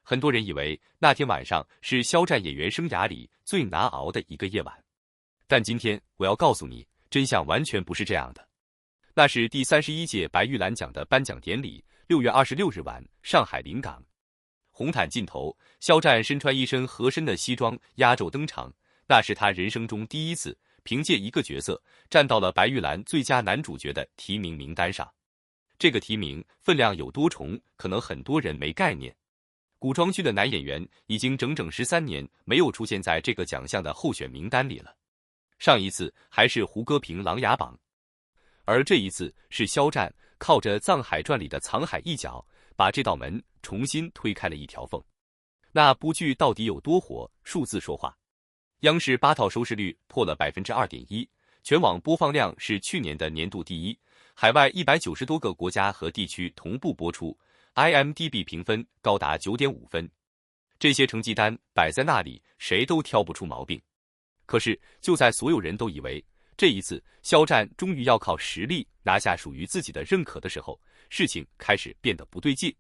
很多人以为那天晚上是肖战演员生涯里最难熬的一个夜晚，但今天我要告诉你，真相完全不是这样的。那是第31届白玉兰奖的颁奖典礼，6月26日晚，上海临港。红毯尽头，肖战身穿一身合身的西装压轴登场，那是他人生中第一次凭借一个角色站到了白玉兰最佳男主角的提名名单上。这个提名分量有多重，可能很多人没概念。古装剧的男演员已经整整13年没有出现在这个奖项的候选名单里了，上一次还是胡歌评《琅琊榜》，而这一次是肖战靠着《藏海传》里的藏海一角，把这道门重新推开了一条缝。那部剧到底有多火？数字说话。央视8套收视率破了 2.1%， 全网播放量是去年的年度第一，海外190多个国家和地区同步播出， IMDB 评分高达 9.5 分。这些成绩单摆在那里，谁都挑不出毛病。可是就在所有人都以为这一次肖战终于要靠实力拿下属于自己的认可的时候，事情开始变得不对劲。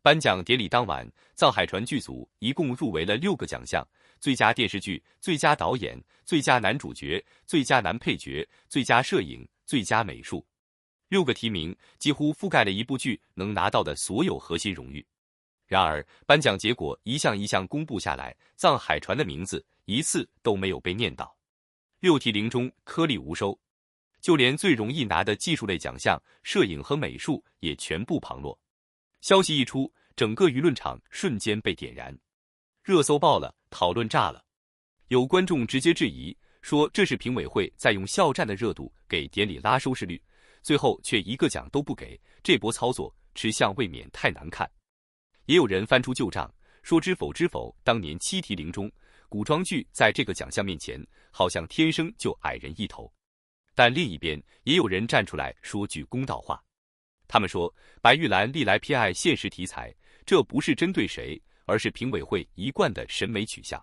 颁奖典礼当晚，藏海传剧组一共入围了6个奖项：最佳电视剧、最佳导演、最佳男主角、最佳男配角、最佳摄影、最佳美术。6个提名几乎覆盖了一部剧能拿到的所有核心荣誉。然而颁奖结果一项一项公布下来，藏海传的名字一次都没有被念到。6题零中颗粒无收，就连最容易拿的技术类奖项摄影和美术也全部旁落。消息一出，整个舆论场瞬间被点燃，热搜爆了，讨论炸了。有观众直接质疑说，这是评委会在用肖战的热度给典礼拉收视率，最后却一个奖都不给，这波操作吃相未免太难看。也有人翻出旧账，说知否知否，当年7题零中，古装剧在这个奖项面前好像天生就矮人一头。但另一边也有人站出来说句公道话，他们说白玉兰历来偏爱现实题材，这不是针对谁，而是评委会一贯的审美取向。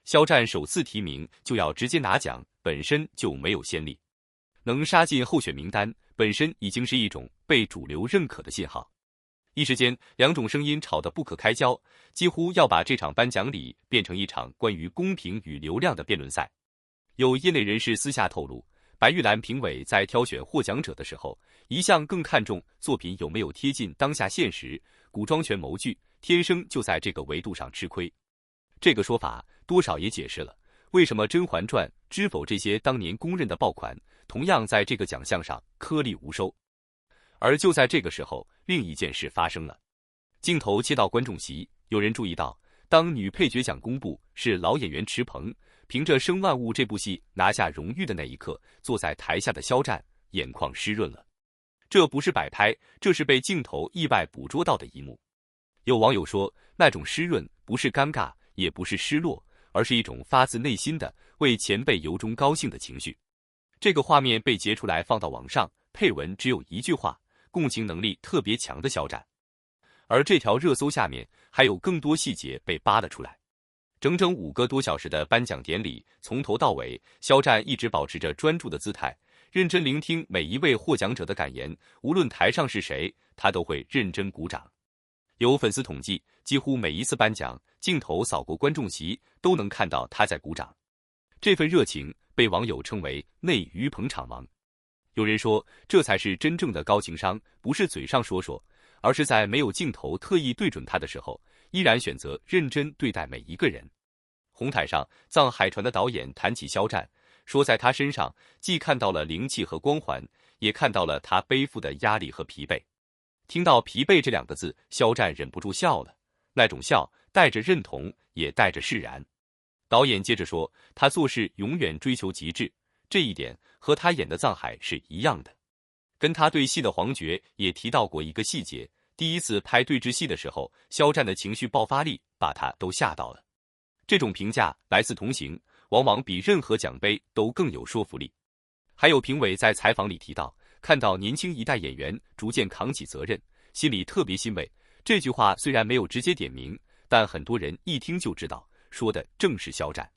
肖战首次提名就要直接拿奖，本身就没有先例，能杀进候选名单本身已经是一种被主流认可的信号。一时间，两种声音吵得不可开交，几乎要把这场颁奖礼变成一场关于公平与流量的辩论赛。有业内人士私下透露，白玉兰评委在挑选获奖者的时候，一向更看重作品有没有贴近当下现实，古装权谋剧天生就在这个维度上吃亏。这个说法多少也解释了为什么《甄嬛传》《知否》这些当年公认的爆款，同样在这个奖项上颗粒无收。而就在这个时候，另一件事发生了。镜头切到观众席，有人注意到，当女配角奖公布是老演员池鹏凭着《生万物》这部戏拿下荣誉的那一刻，坐在台下的肖战眼眶湿润了。这不是摆拍，这是被镜头意外捕捉到的一幕。有网友说，那种湿润不是尴尬，也不是失落，而是一种发自内心的为前辈由衷高兴的情绪。这个画面被截出来放到网上，配文只有一句话：共情能力特别强的肖战。而这条热搜下面还有更多细节被扒了出来。整整5个多小时的颁奖典礼，从头到尾，肖战一直保持着专注的姿态，认真聆听每一位获奖者的感言，无论台上是谁，他都会认真鼓掌。有粉丝统计，几乎每一次颁奖，镜头扫过观众席，都能看到他在鼓掌。这份热情被网友称为内娱捧场王。有人说，这才是真正的高情商，不是嘴上说说，而是在没有镜头特意对准他的时候，依然选择认真对待每一个人。红毯上，藏海传的导演谈起肖战，说在他身上既看到了灵气和光环，也看到了他背负的压力和疲惫。听到疲惫这2个字，肖战忍不住笑了，那种笑带着认同，也带着释然。导演接着说，他做事永远追求极致，这一点和他演的藏海是一样的。跟他对戏的黄觉也提到过一个细节，第一次拍对峙戏的时候，肖战的情绪爆发力把他都吓到了。这种评价来自同行，往往比任何奖杯都更有说服力。还有评委在采访里提到，看到年轻一代演员逐渐扛起责任，心里特别欣慰。这句话虽然没有直接点名，但很多人一听就知道，说的正是肖战。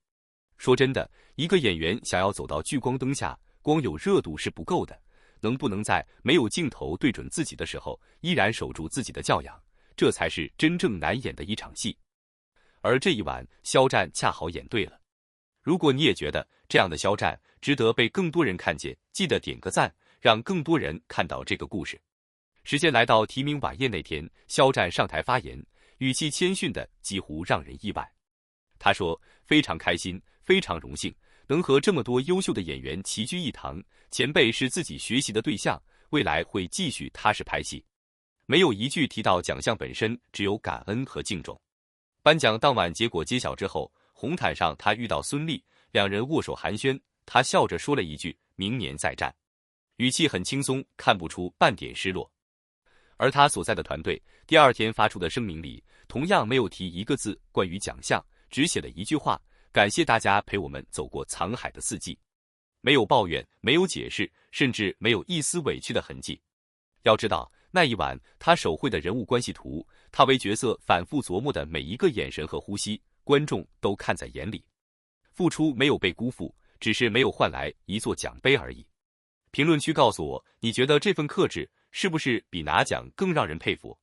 说真的，一个演员想要走到聚光灯下，光有热度是不够的，能不能在没有镜头对准自己的时候，依然守住自己的教养，这才是真正难演的一场戏。而这一晚，肖战恰好演对了。如果你也觉得这样的肖战值得被更多人看见，记得点个赞，让更多人看到这个故事。时间来到提名晚宴那天，肖战上台发言，语气谦逊的几乎让人意外。他说：“非常开心，非常荣幸，能和这么多优秀的演员齐聚一堂，前辈是自己学习的对象，未来会继续踏实拍戏。”没有一句提到奖项本身，只有感恩和敬重。颁奖当晚结果揭晓之后，红毯上他遇到孙俪，两人握手寒暄，他笑着说了一句：“明年再战。”语气很轻松，看不出半点失落。而他所在的团队第二天发出的声明里，同样没有提一个字关于奖项，只写了一句话：“感谢大家陪我们走过沧海的四季。”没有抱怨，没有解释，甚至没有一丝委屈的痕迹。要知道，那一晚他手绘的人物关系图，他为角色反复琢磨的每一个眼神和呼吸，观众都看在眼里。付出没有被辜负，只是没有换来一座奖杯而已。评论区告诉我，你觉得这份克制是不是比拿奖更让人佩服？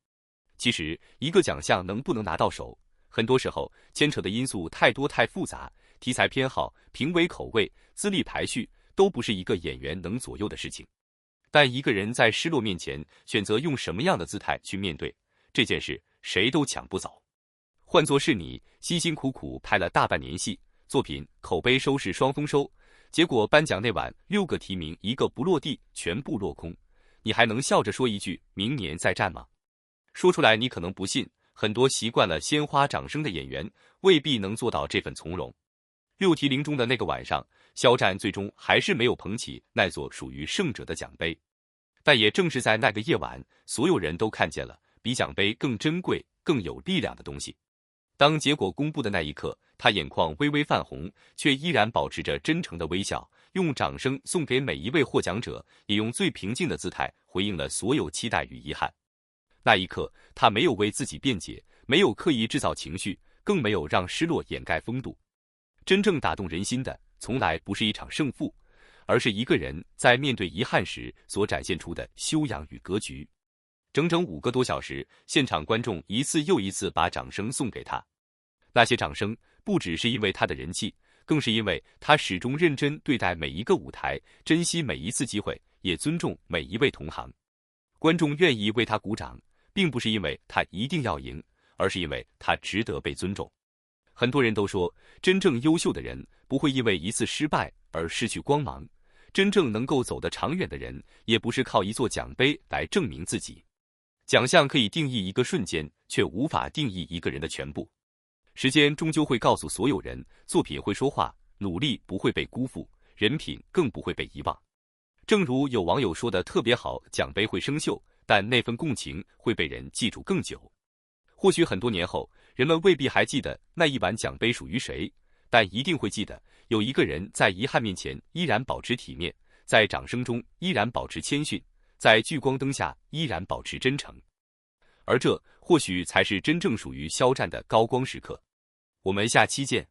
其实，一个奖项能不能拿到手，很多时候牵扯的因素太多太复杂，题材偏好、评委口味、资历排序，都不是一个演员能左右的事情。但一个人在失落面前选择用什么样的姿态去面对这件事，谁都抢不走。换作是你，辛辛苦苦拍了大半年戏，作品口碑收视双丰收，结果颁奖那晚6个提名1个不落地，全部落空，你还能笑着说一句明年再战吗？说出来你可能不信，很多习惯了鲜花掌声的演员未必能做到这份从容。6提0中的那个晚上，肖战最终还是没有捧起那座属于胜者的奖杯。但也正是在那个夜晚，所有人都看见了比奖杯更珍贵、更有力量的东西。当结果公布的那一刻，他眼眶微微泛红，却依然保持着真诚的微笑，用掌声送给每一位获奖者，也用最平静的姿态回应了所有期待与遗憾。那一刻，他没有为自己辩解，没有刻意制造情绪，更没有让失落掩盖风度。真正打动人心的，从来不是一场胜负，而是一个人在面对遗憾时所展现出的修养与格局。整整5个多小时，现场观众一次又一次把掌声送给他。那些掌声不只是因为他的人气，更是因为他始终认真对待每一个舞台，珍惜每一次机会，也尊重每一位同行。观众愿意为他鼓掌，并不是因为他一定要赢，而是因为他值得被尊重。很多人都说，真正优秀的人不会因为一次失败而失去光芒，真正能够走得长远的人，也不是靠一座奖杯来证明自己。奖项可以定义一个瞬间，却无法定义一个人的全部。时间终究会告诉所有人，作品会说话，努力不会被辜负，人品更不会被遗忘。正如有网友说的特别好，奖杯会生锈，但那份共情会被人记住更久。或许很多年后，人们未必还记得那一晚奖杯属于谁，但一定会记得有一个人在遗憾面前依然保持体面，在掌声中依然保持谦逊，在聚光灯下依然保持真诚。而这或许才是真正属于肖战的高光时刻。我们下期见。